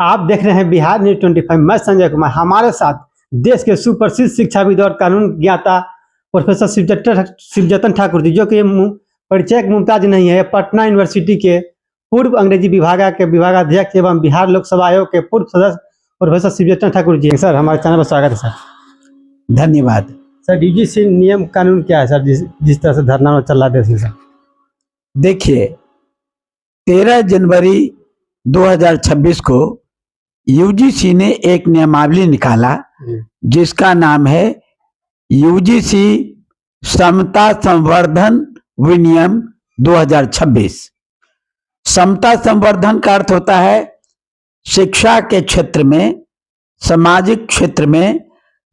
आप देख रहे हैं बिहार न्यूज 25। मैं संजय कुमार। हमारे साथ देश के सुप्रसिद्ध शिक्षाविद और कानून ज्ञाता प्रोफेसर शिवजतन ठाकुर जी, जो कि परिचय मुमताज नहीं है। पटना यूनिवर्सिटी के पूर्व अंग्रेजी के विभागाध्यक्ष एवं बिहार लोकसभा आयोग के पूर्व सदस्य प्रोफेसर शिवजतन ठाकुर जी। सर, हमारे चैनल पर स्वागत है सर। धन्यवाद। सर, यूजीसी नियम कानून क्या है सर, जिस तरह से धरना चल रहा है सर? देखिए, 13 जनवरी 2026 को यूजीसी ने एक नियमावली निकाला जिसका नाम है यूजीसी समता संवर्धन विनियम 2026। समता संवर्धन का अर्थ होता है शिक्षा के क्षेत्र में, सामाजिक क्षेत्र में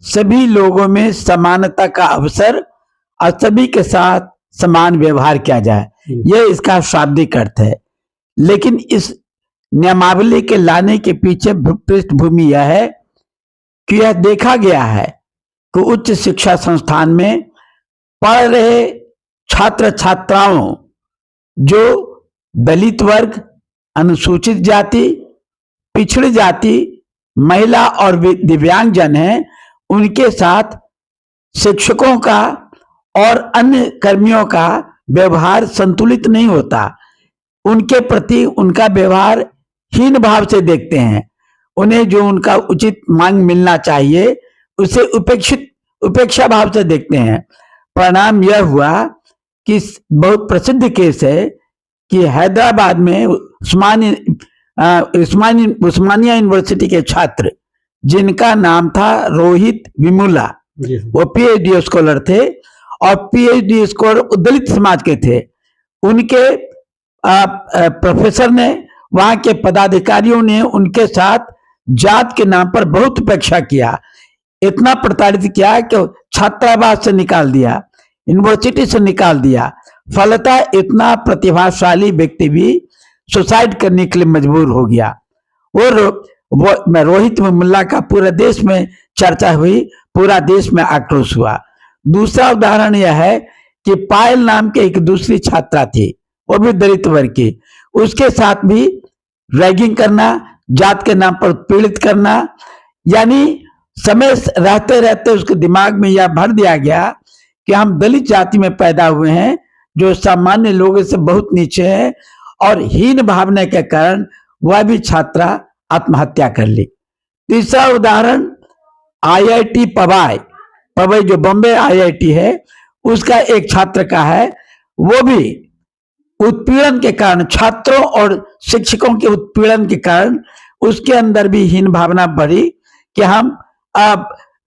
सभी लोगों में समानता का अवसर और सभी के साथ समान व्यवहार किया जाए। यह इसका शाब्दिक अर्थ है। लेकिन इस नियमावली के लाने के पीछे पृष्ठभूमि यह है कि यह देखा गया है कि उच्च शिक्षा संस्थान में पढ़ रहे छात्र छात्राओं जो दलित वर्ग, अनुसूचित जाति, पिछड़ी जाति, महिला और दिव्यांगजन हैं, उनके साथ शिक्षकों का और अन्य कर्मियों का व्यवहार संतुलित नहीं होता। उनके प्रति उनका व्यवहार हीन भाव से देखते हैं। उन्हें जो उनका उचित मांग मिलना चाहिए उसे उपेक्षा भाव से देखते हैं। परिणाम यह हुआ कि बहुत प्रसिद्ध केस है कि हैदराबाद में उस्मानिया यूनिवर्सिटी के छात्र जिनका नाम था रोहित विमुला, वो पीएचडी स्कॉलर थे और पीएचडी स्कॉलर दलित समाज के थे। उनके प्रोफेसर ने, वहां के पदाधिकारियों ने उनके साथ जात के नाम पर बहुत उपेक्षा किया। इतना प्रताड़ित किया कि छात्रावास से निकाल दिया, यूनिवर्सिटी से निकाल दिया। फलतः इतना प्रतिभाशाली व्यक्ति भी सुसाइड करने के लिए मजबूर हो गया। वो रोहित मुल्ला का पूरे देश में चर्चा हुई, पूरा देश में आक्रोश हुआ। दूसरा उदाहरण यह है कि पायल नाम के एक दूसरी छात्रा थी, वो भी दलित वर्ग की। उसके साथ भी रैगिंग करना, जात के नाम पर पीड़ित करना, यानी समय रहते रहते उसके दिमाग में यह भर दिया गया कि हम दलित जाति में पैदा हुए हैं जो सामान्य लोगों से बहुत नीचे है, और हीन भावना के कारण वह भी छात्रा आत्महत्या कर ली। तीसरा उदाहरण आईआईटी पवई जो बॉम्बे आईआईटी है, उसका एक छात्र का है। वो भी उत्पीड़न के कारण, छात्रों और शिक्षकों के उत्पीड़न के कारण उसके अंदर भी हीन भावना बढ़ी कि हम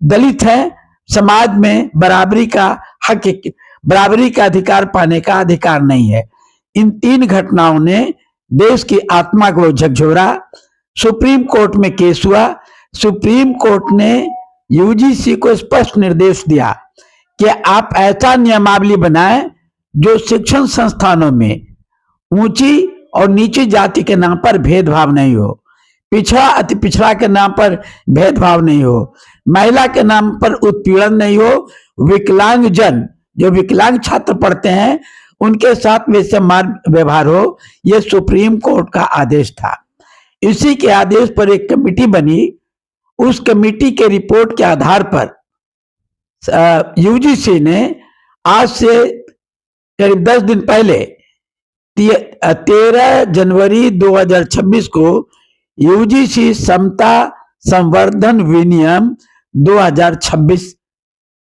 दलित हैं, समाज में बराबरी का हक, बराबरी का अधिकार पाने का अधिकार नहीं है। इन तीन घटनाओं ने देश की आत्मा को झकझोरा। सुप्रीम कोर्ट में केस हुआ। सुप्रीम कोर्ट ने यूजीसी को स्पष्ट निर्देश दिया कि आप ऐसा नियमावली बनाएं जो शिक्षण संस्थानों में ऊंची और नीची जाति के नाम पर भेदभाव नहीं हो, पिछड़ा अति पिछड़ा के नाम पर भेदभाव नहीं हो, महिला के नाम पर उत्पीड़न नहीं हो, विकलांगजन, जो विकलांग छात्र पढ़ते हैं, उनके साथ वैसे व्यवहार हो। यह सुप्रीम कोर्ट का आदेश था। इसी के आदेश पर एक कमेटी बनी। उस कमेटी के रिपोर्ट के आधार पर यूजीसी ने आज से करीब 10 दिन पहले 13 जनवरी 2026 को यूजीसी समता संवर्धन विनियम 2026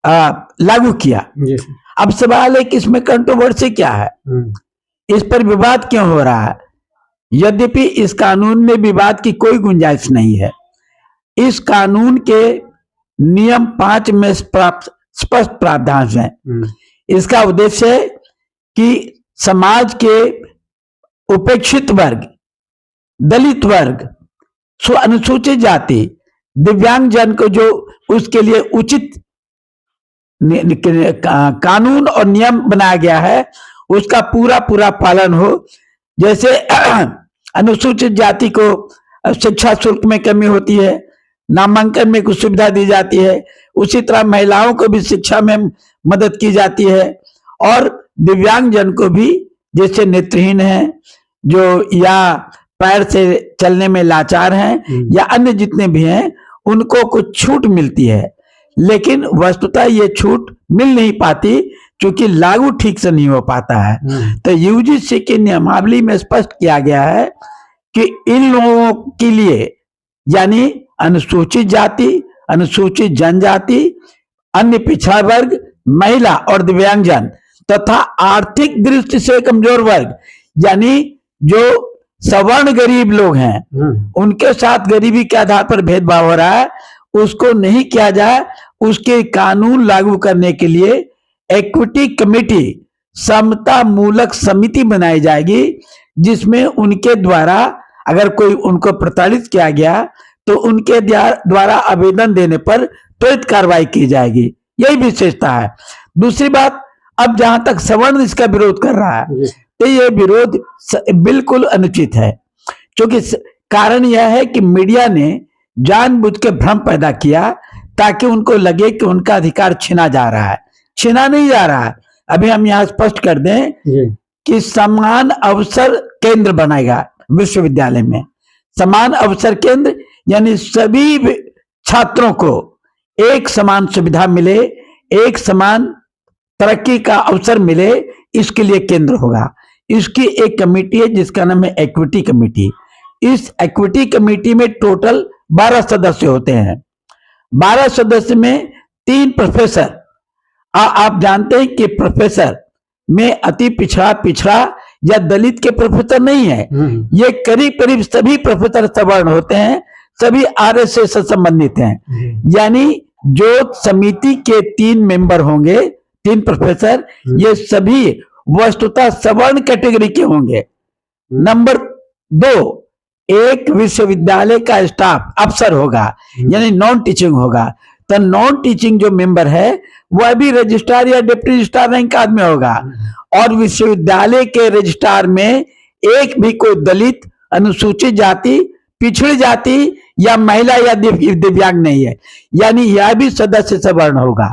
लागू किया। अब सवाल है कि इसमें कंट्रोवर्सी क्या है, इस पर विवाद क्यों हो रहा है? यद्यपि इस कानून में विवाद की कोई गुंजाइश नहीं है। इस कानून के नियम 5 में स्पष्ट प्रावधान है। इसका उद्देश्य है कि समाज के उपेक्षित वर्ग, दलित वर्ग, अनुसूचित जाति, दिव्यांगजन को जो उसके लिए उचित कानून और नियम बनाया गया है उसका पूरा पालन हो। जैसे अनुसूचित जाति को शिक्षा शुल्क में कमी होती है, नामांकन में कुछ सुविधा दी जाती है, उसी तरह महिलाओं को भी शिक्षा में मदद की जाती है, और दिव्यांगजन को भी, जैसे नेत्रहीन है जो, या पैर से चलने में लाचार हैं या अन्य जितने भी हैं, उनको कुछ छूट मिलती है, लेकिन वस्तुतः ये छूट मिल नहीं पाती क्योंकि लागू ठीक से नहीं हो पाता है। तो यूजीसी की नियमावली में स्पष्ट किया गया है कि इन लोगों के लिए, यानी अनुसूचित जाति, अनुसूचित जनजाति, अन्य पिछड़ा वर्ग, महिला और दिव्यांगजन तथा आर्थिक दृष्टि से कमजोर वर्ग, यानी जो सवर्ण गरीब लोग हैं, उनके साथ गरीबी के आधार पर भेदभाव हो रहा है, उसको नहीं किया जाए, उसके कानून लागू करने के लिए इक्विटी कमेटी, समता मूलक समिति बनाई जाएगी, जिसमें उनके द्वारा अगर कोई उनको प्रताड़ित किया गया तो उनके द्वारा आवेदन देने पर त्वरित कार्रवाई की जाएगी। यही विशेषता है। दूसरी बात, अब जहां तक सवर्ण इसका विरोध कर रहा है, तो ये विरोध बिल्कुल अनुचित है, क्योंकि कारण यह है कि मीडिया ने जानबूझ के भ्रम पैदा किया ताकि उनको लगे कि उनका अधिकार छीना जा रहा है। छीना नहीं जा रहा है। अभी हम यहाँ स्पष्ट कर दें कि समान अवसर केंद्र बनाएगा विश्वविद्यालय में। समान अवसर केंद्र यानी सभी छात्रों को एक समान सुविधा मिले, एक समान तरक्की का अवसर मिले, इसके लिए केंद्र होगा। इसकी एक कमेटी है जिसका नाम है इक्विटी कमेटी। इस इक्विटी कमेटी में टोटल 12 सदस्य होते हैं। 12 सदस्य में 3 प्रोफेसर। आप जानते हैं कि प्रोफेसर में अति पिछड़ा या दलित के प्रोफेसर नहीं है। ये करीब करीब सभी प्रोफेसर सवर्ण होते हैं, सभी आरएसएस से संबंधित हैं। यानी जो समिति के 3 मेंबर होंगे, 3 प्रोफेसर, ये सभी वस्तुतः सवर्ण कैटेगरी के होंगे। नंबर 2, एक विश्वविद्यालय का स्टाफ अफसर होगा, यानी नॉन टीचिंग होगा। तो नॉन टीचिंग जो मेंबर है वह भी रजिस्ट्रार या डिप्टी रजिस्ट्रार रैंक का आदमी होगा। और विश्वविद्यालय के रजिस्ट्रार में एक भी कोई दलित, अनुसूचित जाति, पिछड़ी जाति या महिला या दिव्यांग नहीं है। यानी यह भी सदस्य सवर्ण होगा,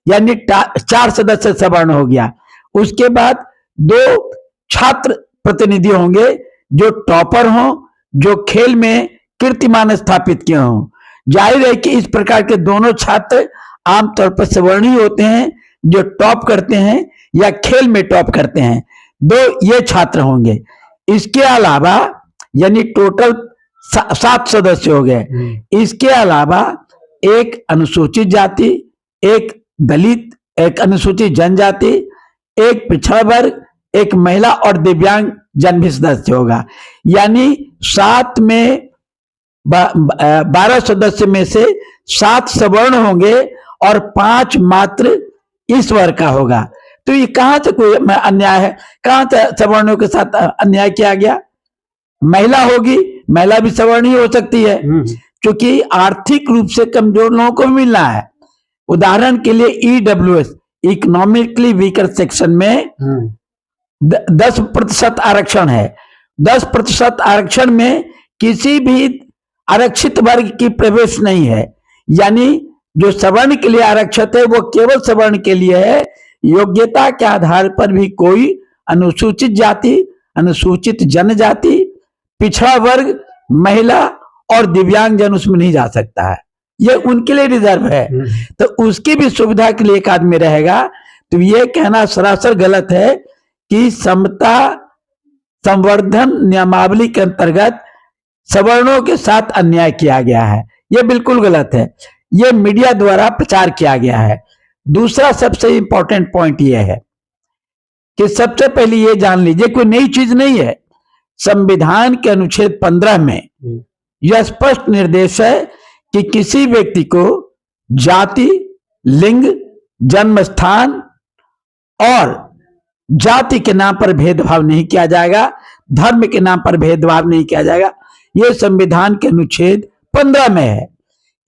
यानी 4 सदस्य सवर्ण हो गया। उसके बाद 2 छात्र प्रतिनिधि होंगे जो टॉपर हों, जो खेल में कीर्तिमान स्थापित किए हों। जाहिर है कि इस प्रकार के दोनों छात्र आमतौर पर सवर्ण ही होते हैं, जो टॉप करते हैं या खेल में टॉप करते हैं। 2 ये छात्र होंगे। इसके अलावा यानी टोटल 7 सदस्य हो गए। इसके अलावा एक अनुसूचित जाति, एक दलित, एक अनुसूचित जनजाति, एक पिछड़ा वर्ग, एक महिला और दिव्यांग जन भी सदस्य होगा। यानी 7 में 12 सदस्य में से 7 सवर्ण होंगे और 5 मात्र इस वर्ग का होगा। तो ये कहां से कोई अन्याय है? कहां से सवर्णों के साथ अन्याय किया गया? महिला होगी, महिला भी सवर्ण ही हो सकती है, क्योंकि आर्थिक रूप से कमजोर लोगों को मिलना है। उदाहरण के लिए ईडब्ल्यूएस, इकोनॉमिकली वीकर सेक्शन में 10% आरक्षण है। 10% आरक्षण में किसी भी आरक्षित वर्ग की प्रवेश नहीं है। यानी जो सवर्ण के लिए आरक्षित है वो केवल सवर्ण के लिए है। योग्यता के आधार पर भी कोई अनुसूचित जाति, अनुसूचित जनजाति, पिछड़ा वर्ग, महिला और दिव्यांग जन उसमें नहीं जा सकता है। ये उनके लिए रिजर्व है। तो उसकी भी सुविधा के लिए एक आदमी रहेगा। तो ये कहना सरासर गलत है कि समता संवर्धन नियमावली के अंतर्गत सवर्णों के साथ अन्याय किया गया है। यह बिल्कुल गलत है। यह मीडिया द्वारा प्रचार किया गया है। दूसरा सबसे इंपॉर्टेंट पॉइंट यह है कि सबसे पहले यह जान लीजिए, कोई नई चीज नहीं है। संविधान के अनुच्छेद 15 में यह स्पष्ट निर्देश है कि किसी व्यक्ति को जाति, लिंग, जन्म स्थान और जाति के नाम पर भेदभाव नहीं किया जाएगा, धर्म के नाम पर भेदभाव नहीं किया जाएगा। यह संविधान के अनुच्छेद 15 में है।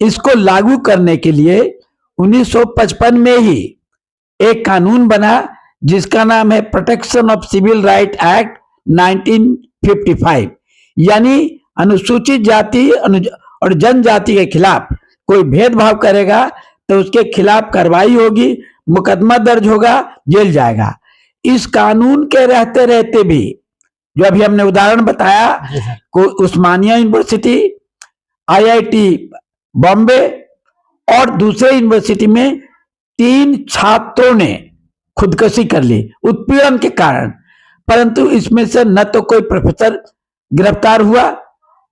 इसको लागू करने के लिए 1955 में ही एक कानून बना जिसका नाम है protection of civil right act 1955। यानी अनुसूचित जाति और जनजाति के खिलाफ कोई भेदभाव करेगा तो उसके खिलाफ कार्रवाई होगी, मुकदमा दर्ज होगा, जेल जाएगा। इस कानून के रहते रहते भी जो अभी हमने उदाहरण बताया, जी सर। को उस्मानिया यूनिवर्सिटी, आईआईटी बॉम्बे और दूसरे यूनिवर्सिटी में 3 छात्रों ने खुदकुशी कर ली उत्पीड़न के कारण, परंतु इसमें से न तो कोई प्रोफेसर गिरफ्तार हुआ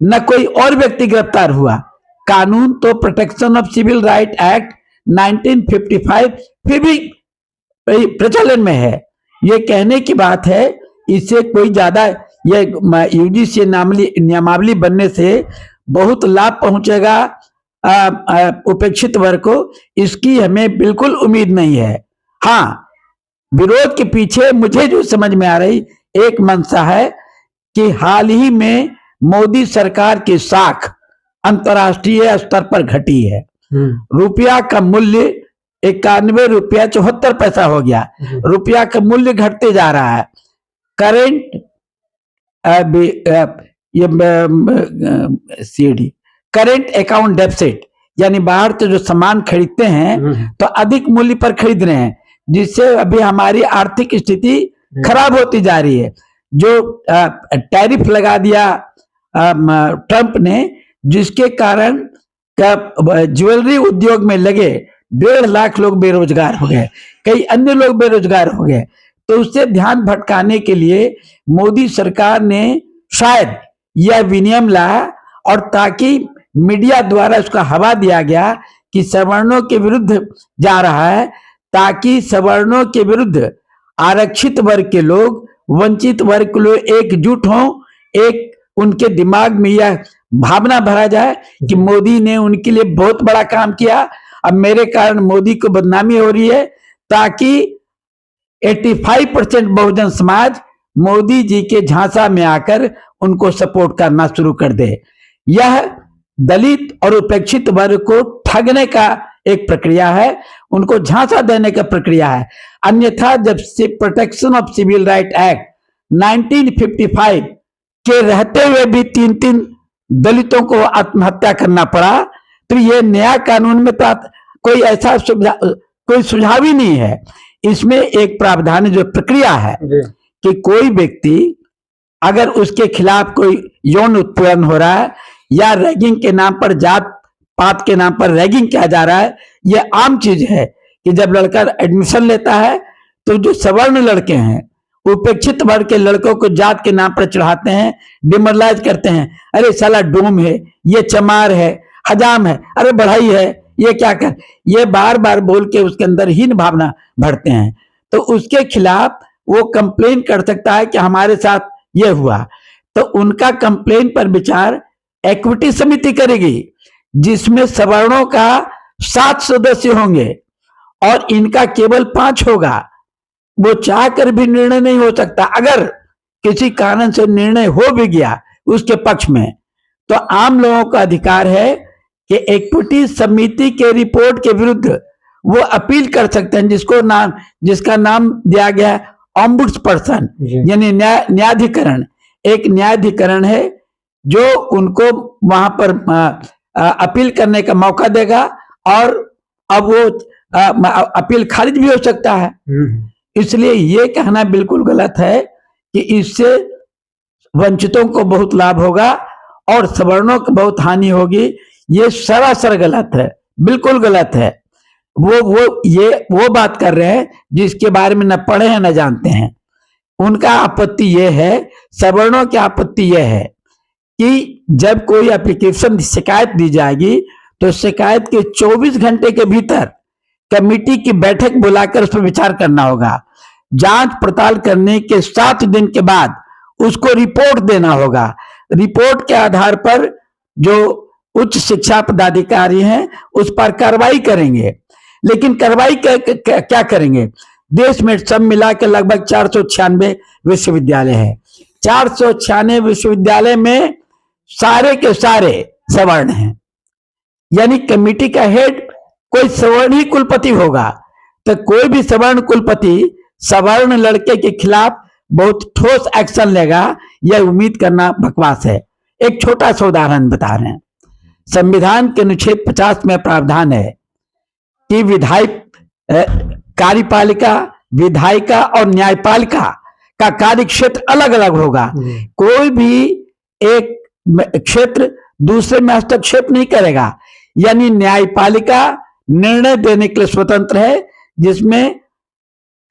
न कोई और व्यक्ति गिरफ्तार हुआ। कानून तो protection of civil right act 1955 फिर भी प्रचलन में है। ये कहने की बात है, इससे कोई ज्यादा ये यूजीसी नियमावली बनने से बहुत लाभ पहुंचेगा उपेक्षित वर्ग को, इसकी हमें बिल्कुल उम्मीद नहीं है। हाँ, विरोध के पीछे मुझे जो समझ में आ रही एक मंशा है कि हाल ही में मोदी सरकार की साख अंतर्राष्ट्रीय स्तर पर घटी है। रुपया का मूल्य 91 रुपया 74 पैसा हो गया। रुपया का मूल्य घटते जा रहा है। करेंट करेंट अकाउंट डेफिसिट, यानी बाहर से जो सामान खरीदते हैं तो अधिक मूल्य पर खरीद रहे हैं, जिससे अभी हमारी आर्थिक स्थिति खराब होती जा रही है। जो टैरिफ लगा दिया ट्रंप ने, जिसके कारण ज्वेलरी उद्योग में लगे 1.5 लाख लोग बेरोजगार हो गए, कई अन्य लोग बेरोजगार हो गए। तो उससे ध्यान भटकाने के लिए मोदी सरकार ने शायद यह विनियम लाया, और ताकि मीडिया द्वारा उसका हवा दिया गया कि सवर्णों के विरुद्ध जा रहा है, ताकि सवर्णों के विरुद्ध आरक्षित वर्ग के लोग, वंचित वर्ग के लोग एकजुट हों, एक उनके दिमाग में यह भावना भरा जाए कि मोदी ने उनके लिए बहुत बड़ा काम किया, अब मेरे कारण मोदी को बदनामी हो रही है, ताकि 85% बहुजन समाज मोदी जी के झांसा में आकर उनको सपोर्ट करना शुरू कर दे। यह दलित और उपेक्षित वर्ग को ठगने का एक प्रक्रिया है, उनको झांसा देने का प्रक्रिया है। अन्यथा जब से protection of civil right act 1955 के रहते हुए भी 3 दलितों को आत्महत्या करना पड़ा, तो ये नया कानून में तो कोई ऐसा कोई सुझाव ही नहीं है। इसमें एक प्रावधान जो प्रक्रिया है कि कोई व्यक्ति अगर उसके खिलाफ कोई यौन उत्पीड़न हो रहा है या रैगिंग के नाम पर, जात पात के नाम पर रैगिंग किया जा रहा है, यह आम चीज है कि जब लड़का एडमिशन लेता है तो जो सवर्ण लड़के हैं उपेक्षित वर्ग के लड़कों को जात के नाम पर चढ़ाते हैं, डिमोरलाइज करते हैं। अरे साला डोम है, ये चमार है, हजाम है, अरे बढ़ाई है, ये क्या कर, ये बार बार बोल के उसके अंदर हीन भावना भरते हैं। तो उसके खिलाफ वो कंप्लेन कर सकता है कि हमारे साथ ये हुआ, तो उनका कंप्लेन पर विचार इक्विटी समिति करेगी, जिसमें सवर्णों का 7 सदस्य होंगे और इनका केवल 5 होगा। वो चाह कर भी निर्णय नहीं हो सकता। अगर किसी कारण से निर्णय हो भी गया उसके पक्ष में, तो आम लोगों का अधिकार है कि इक्विटी समिति के रिपोर्ट के विरुद्ध वो अपील कर सकते हैं, जिसका नाम दिया गया ऑम्बुड्स पर्सन, यानी न्यायाधिकरण। एक न्यायाधिकरण है जो उनको वहां पर अपील करने का मौका देगा, और अब वो अपील खारिज भी हो सकता है। इसलिए ये कहना बिल्कुल गलत है कि इससे वंचितों को बहुत लाभ होगा और सवर्णों को बहुत हानि होगी। ये सरासर गलत है, बिल्कुल गलत है। वो बात कर रहे हैं जिसके बारे में न पढ़े हैं न जानते हैं। उनका आपत्ति ये है, सवर्णों की आपत्ति ये है कि जब कोई एप्लीकेशन शिकायत दी जाएगी तो शिकायत के 24 घंटे के भीतर कमेटी की बैठक बुलाकर उस पर विचार करना होगा। जांच पड़ताल करने के 7 दिन के बाद उसको रिपोर्ट देना होगा। रिपोर्ट के आधार पर जो उच्च शिक्षा पदाधिकारी हैं उस पर कार्रवाई करेंगे। लेकिन कार्रवाई क्या करेंगे? देश में सब मिला के लगभग 496 विश्वविद्यालय है। 496 विश्वविद्यालय में सारे के सारे सवर्ण हैं, यानी कमेटी का हेड कोई सवर्ण ही कुलपति होगा। तो कोई भी सवर्ण कुलपति सवर्ण लड़के के खिलाफ बहुत ठोस एक्शन लेगा, यह उम्मीद करना बकवास है। एक छोटा सा उदाहरण बता रहे हैं। संविधान के अनुच्छेद 50 में प्रावधान है कि विधायक, कार्यपालिका, विधायिका और न्यायपालिका का कार्य क्षेत्र अलग अलग होगा। कोई भी एक क्षेत्र दूसरे में हस्तक्षेप नहीं करेगा। यानी न्यायपालिका निर्णय देने के लिए स्वतंत्र है, जिसमें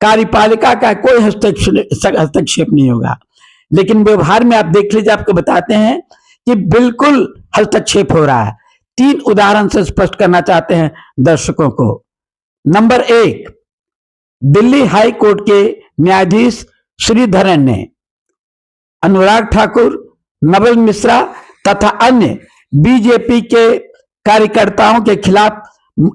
कार्यपालिका का कोई हस्तक्षेप नहीं होगा। लेकिन व्यवहार में आप देख लीजिए, आपको बताते हैं कि बिल्कुल हस्तक्षेप हो रहा है। 3 उदाहरण से स्पष्ट करना चाहते हैं दर्शकों को। नंबर 1, दिल्ली हाई कोर्ट के न्यायाधीश श्रीधरन ने अनुराग ठाकुर, नवल मिश्रा तथा अन्य बीजेपी के कार्यकर्ताओं के खिलाफ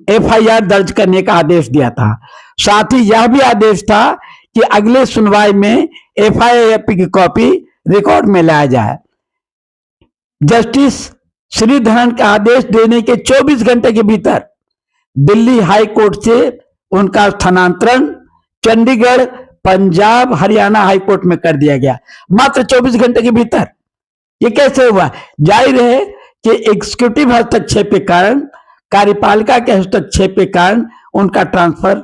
एफआईआर दर्ज करने का आदेश दिया था। साथ ही यह भी आदेश था कि अगले सुनवाई में एफआईआर की कॉपी रिकॉर्ड में लाया जाए। जस्टिस श्रीधरन का आदेश देने के 24 घंटे के भीतर दिल्ली हाई कोर्ट से उनका स्थानांतरण चंडीगढ़, पंजाब, हरियाणा हाई कोर्ट में कर दिया गया, मात्र 24 घंटे के भीतर। ये कैसे हुआ? जाहिर है कि एग्जीक्यूटिव हस्तक्षेप के कारण, कार्यपालिका के हस्तक्षेप के कारण उनका ट्रांसफर,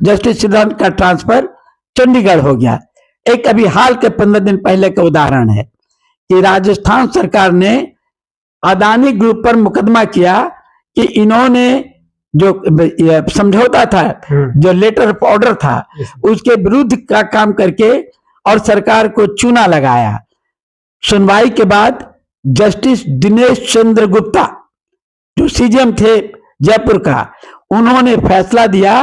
जस्टिस श्रीधरन का ट्रांसफर चंडीगढ़ हो गया। एक अभी हाल के 15 दिन पहले का उदाहरण है कि राजस्थान सरकार ने अदानी ग्रुप पर मुकदमा किया कि इन्होंने जो समझौता था, जो लेटर ऑफ ऑर्डर था, उसके विरुद्ध का काम करके और सरकार को चूना लगाया। सुनवाई के बाद जस्टिस दिनेश चंद्र गुप्ता, जो सीजेएम थे जयपुर का, उन्होंने फैसला दिया,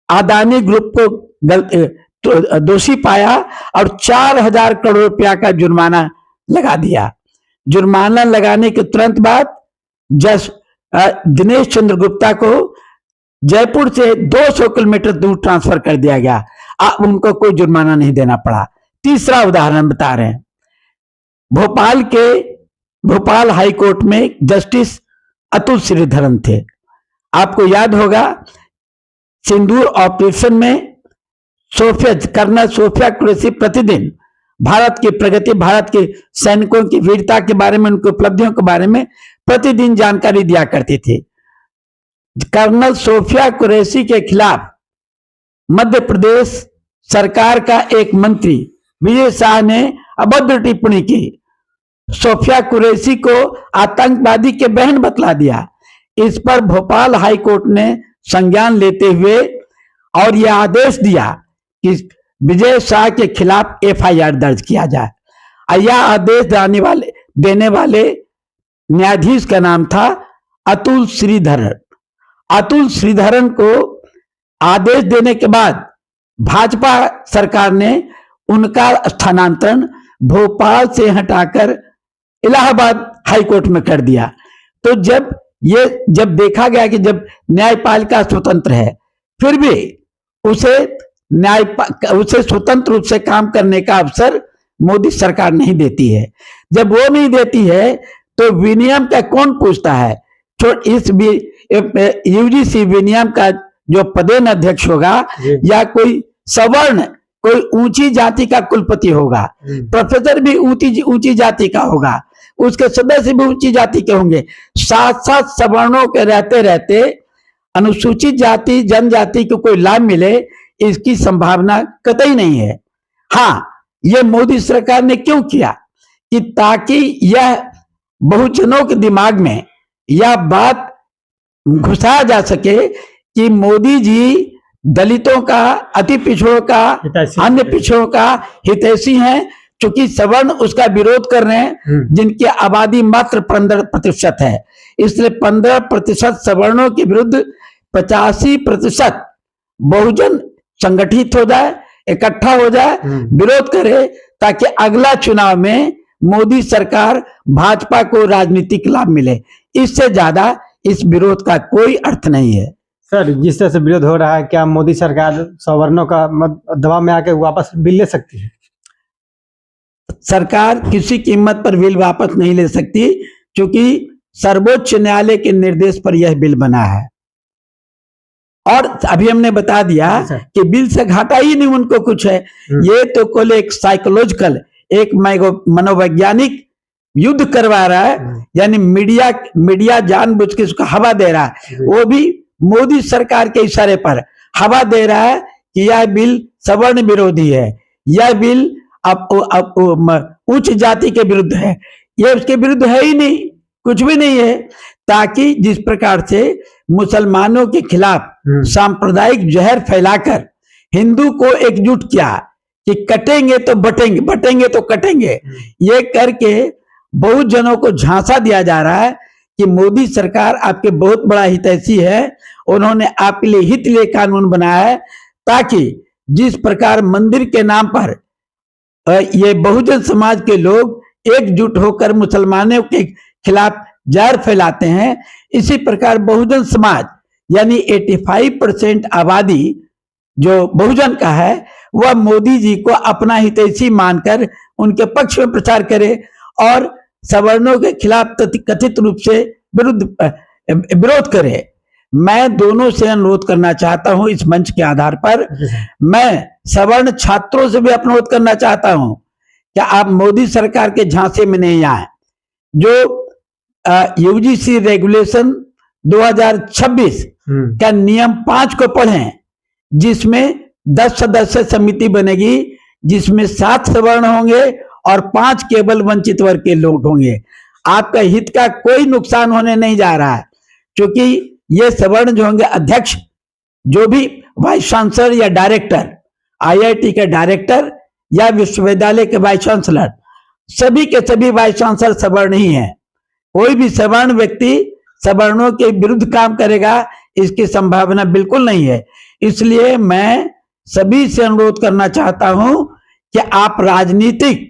अदानी ग्रुप को दोषी पाया और 4,000 करोड़ रुपया का जुर्माना लगा दिया। जुर्माना लगाने के तुरंत बाद दिनेश चंद्र गुप्ता को जयपुर से 200 किलोमीटर दूर ट्रांसफर कर दिया गया। अब उनको कोई जुर्माना नहीं देना पड़ा। तीसरा उदाहरण बता रहे हैं, भोपाल हाई कोर्ट में जस्टिस अतुल श्रीधरन थे। आपको याद होगा, सिंदूर ऑपरेशन में कर्नल सोफिया कुरैशी प्रतिदिन भारत की प्रगति, भारत के सैनिकों की वीरता के बारे में, उनकी उपलब्धियों के बारे में प्रतिदिन जानकारी दिया करती थी। कर्नल सोफिया कुरैशी के खिलाफ मध्य प्रदेश सरकार का एक मंत्री विजय शाह ने अभद्र टिप्पणी की, सोफिया कुरैशी को आतंकवादी के बहन बतला दिया। इस पर भोपाल हाई कोर्ट ने संज्ञान लेते हुए और यह आदेश दिया कि विजय शाह के खिलाफ एफआईआर दर्ज किया जाए। यह आदेश देने वाले न्यायाधीश का नाम था अतुल श्रीधरन। अतुल श्रीधरन को आदेश देने के बाद भाजपा सरकार ने उनका स्थानांतरण भोपाल से हटाकर इलाहाबाद हाई कोर्ट में कर दिया। तो जब देखा गया कि जब न्यायपालिका स्वतंत्र है, फिर भी उसे स्वतंत्र रूप से काम करने का अवसर मोदी सरकार नहीं देती है। जब वो नहीं देती है तो विनियम का कौन पूछता है? इस यूजीसी विनियम का जो पदेन अध्यक्ष होगा या कोई सवर्ण, कोई ऊंची जाति का कुलपति होगा, प्रोफेसर भी ऊंची जाति का होगा, उसके सदस्य भी ऊंची जाति के होंगे। साथ साथ सवर्णों के रहते रहते अनुसूचित जाति, जनजाति को कोई लाभ मिले, इसकी संभावना कतई नहीं है। हाँ, यह मोदी सरकार ने क्यों किया कि ताकि यह बहुजनों के दिमाग में यह बात घुसाया जा सके कि मोदी जी दलितों का, अति पिछड़ों का, अन्य पिछड़ों का हितैषी हैं, क्योंकि सवर्ण उसका विरोध कर रहे हैं, जिनकी आबादी मात्र 15% है। इसलिए 15% सवर्णों के विरुद्ध 85% बहुजन संगठित हो जाए, इकट्ठा हो जाए, विरोध करे, ताकि अगला चुनाव में मोदी सरकार, भाजपा को राजनीतिक लाभ मिले। इससे ज्यादा इस विरोध का कोई अर्थ नहीं है। सर, जिस तरह से विरोध हो रहा है, क्या मोदी सरकार सवर्णों का दबाव में आके वापस बिल ले सकती है? सरकार किसी कीमत पर बिल वापस नहीं ले सकती, क्योंकि सर्वोच्च न्यायालय के निर्देश पर यह बिल बना है। और अभी हमने बता दिया कि बिल से घाटा ही नहीं उनको कुछ है। ये तो केवल एक साइकोलॉजिकल, एक मनोवैज्ञानिक युद्ध करवा रहा है। यानी मीडिया जानबूझ के उसको हवा दे रहा है। वो भी मोदी सरकार के इशारे पर हवा दे रहा है कि यह बिल सवर्ण विरोधी है, यह बिल उच्च जाति के विरुद्ध है। यह उसके विरुद्ध है ही नहीं, कुछ भी नहीं है। ताकि जिस प्रकार से मुसलमानों के खिलाफ सांप्रदायिक जहर फैलाकर हिंदू को एकजुट किया कि कटेंगे तो बटेंगे, बटेंगे तो कटेंगे, ये करके बहुत जनों को झांसा दिया जा रहा है कि मोदी सरकार आपके बहुत बड़ा हितैषी है, उन्होंने आपके लिए हित लिए कानून बनाया है, ताकि जिस प्रकार मंदिर के नाम पर ये बहुजन समाज के लोग एकजुट होकर मुसलमानों के खिलाफ जहर फैलाते हैं, इसी प्रकार बहुजन समाज यानी 85% आबादी जो बहुजन का है वह मोदी जी को अपना हितैषी मानकर उनके पक्ष में प्रचार करे और सवर्णों के खिलाफ कथित रूप से विरोध करे। मैं दोनों से अनुरोध करना चाहता हूं इस मंच के आधार पर। मैं सवर्ण छात्रों से भी अनुरोध करना चाहता हूं कि आप मोदी सरकार के झांसे में नहीं आए। जो यूजीसी रेगुलेशन 2026 का नियम 5 को पढ़ें, जिसमें 10 सदस्य समिति बनेगी, जिसमें 7 सवर्ण होंगे और 5 केवल वंचित वर्ग के लोग होंगे। आपका हित का कोई नुकसान होने नहीं जा रहा है, क्योंकि ये सवर्ण जो होंगे अध्यक्ष, जो भी वाइस चांसलर या डायरेक्टर, आईआईटी के डायरेक्टर या विश्वविद्यालय के वाइस चांसलर, सभी के सभी वाइस चांसलर सवर्ण ही हैं। कोई भी सवर्ण व्यक्ति सवर्णों के विरुद्ध काम करेगा इसकी संभावना बिल्कुल नहीं है। इसलिए मैं सभी से अनुरोध करना चाहता हूं कि आप राजनीतिक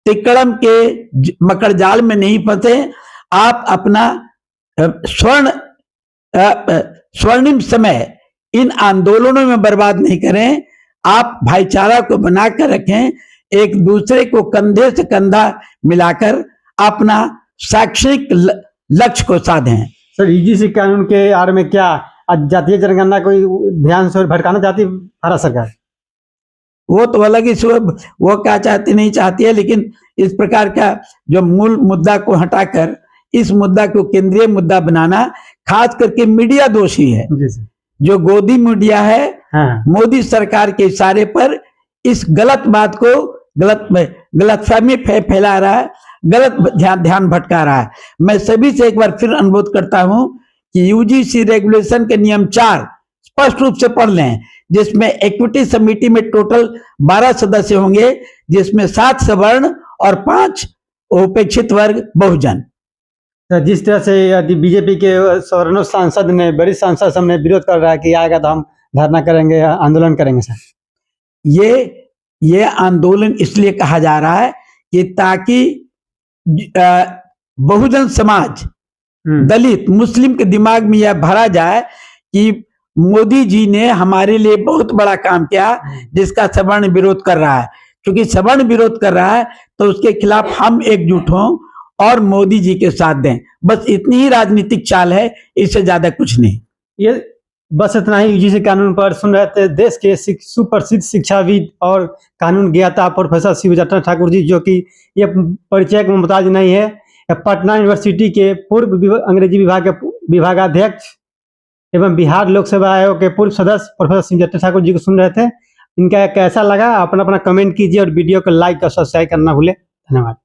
तिकड़म के मकड़जाल में नहीं फंसे। आप अपना स्वर्णिम समय इन आंदोलनों में बर्बाद नहीं करें। आप भाईचारा को बनाकर रखें, एक दूसरे को कंधे से कंधा मिलाकर अपना शैक्षणिक लक्ष्य को साधें। सर, यूजीसी कानून के आड़ में क्या जातीय जनगणना कोई ध्यान से भटकाना चाहती भारत सरकार? वो तो अलग ही वो क्या चाहती नहीं चाहती है, लेकिन इस प्रकार का जो मूल मुद्दा को हटाकर इस मुद्दा को केंद्रीय मुद्दा बनाना, खास करके मीडिया दोषी है। जो गोदी मीडिया है, मोदी सरकार के इशारे पर इस गलत बात को गलतफहमी फैला रहा है, गलत ध्यान भटका रहा है। मैं सभी से एक बार फिर अनुरोध करता हूं कि यूजीसी रेगुलेशन के नियम 4 स्पष्ट रूप से पढ़ लें, जिसमें इक्विटी समिति में टोटल 12 सदस्य होंगे, जिसमें 7 सवर्ण और 5 उपेक्षित वर्ग बहुजन। जिस तरह से यदि बीजेपी के सवर्णों सांसद ने, बड़ी सांसद सबने विरोध कर रहा है कि आएगा तो हम धरना करेंगे, आंदोलन करेंगे। सर, ये आंदोलन इसलिए कहा जा रहा है कि ताकि बहुजन समाज, दलित, मुस्लिम के दिमाग में यह भरा जाए कि मोदी जी ने हमारे लिए बहुत बड़ा काम किया, जिसका सवर्ण विरोध कर रहा है। क्योंकि सवर्ण विरोध कर रहा है तो उसके खिलाफ हम एकजुट हों और मोदी जी के साथ दें। बस इतनी ही राजनीतिक चाल है, इससे ज्यादा कुछ नहीं। ये बस इतना ही। यूजीसी कानून पर सुन रहे थे देश के सुप्रसिद्ध शिक्षाविद और कानून ज्ञाता प्रोफेसर शिवरतन ठाकुर जी, जो कि ये परिचय के मुमताज नहीं है। पटना यूनिवर्सिटी के पूर्व अंग्रेजी विभाग के विभागाध्यक्ष एवं बिहार लोकसभा आयोग के पूर्व सदस्य प्रोफेसर शिवरतन ठाकुर जी को सुन रहे थे। इनका कैसा लगा अपना कमेंट कीजिए और वीडियो को लाइक और सब्सक्राइब करना भूले। धन्यवाद।